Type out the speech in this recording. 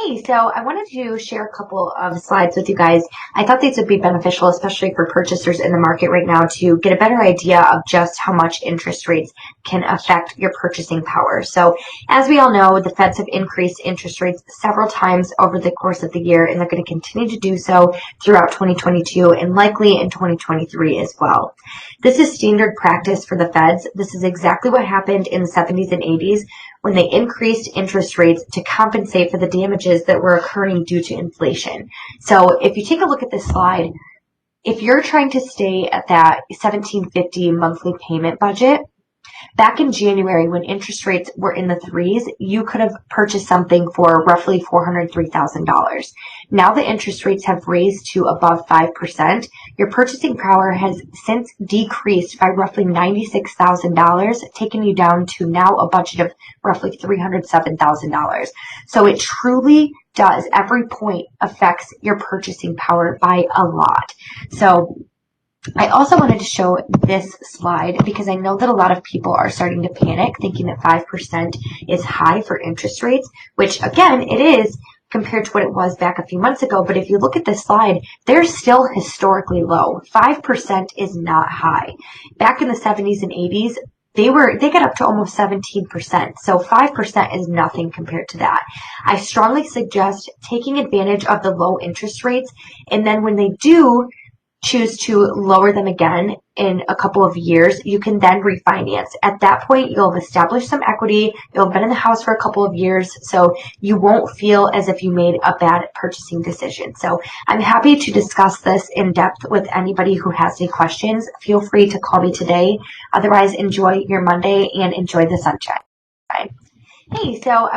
Hey, so I wanted to share a couple of slides with you guys. I thought these would be beneficial, especially for purchasers in the market right now, to get a better idea of just how much interest rates can affect your purchasing power. So as we all know, the Feds have increased interest rates several times over the course of the year, and they're going to continue to do so throughout 2022 and likely in 2023 as well. This is standard practice for the Feds. This is exactly what happened in the 70s and 80s when they increased interest rates to compensate for the damages that were occurring due to inflation. So if you take a look at this slide, if you're trying to stay at that $1,750 monthly payment budget, back in January, when interest rates were in the threes, you could have purchased something for roughly $403,000. Now the interest rates have raised to above 5%. Your purchasing power has since decreased by roughly $96,000, taking you down to now a budget of roughly $307,000. So it truly does, every point affects your purchasing power by a lot. So I also wanted to show this slide because I know that a lot of people are starting to panic, thinking that 5% is high for interest rates, which again, it is compared to what it was back a few months ago. But if you look at this slide, they're still historically low. 5% is not high. Back in the 70s and 80s, they got up to almost 17%. So 5% is nothing compared to that. I strongly suggest taking advantage of the low interest rates. And then when they do choose to lower them again in a couple of years, you can then refinance. At that point, you'll have established some equity. You'll have been in the house for a couple of years, so you won't feel as if you made a bad purchasing decision. So I'm happy to discuss this in depth with anybody who has any questions. Feel free to call me today. Otherwise, enjoy your Monday and enjoy the sunshine. Hey, so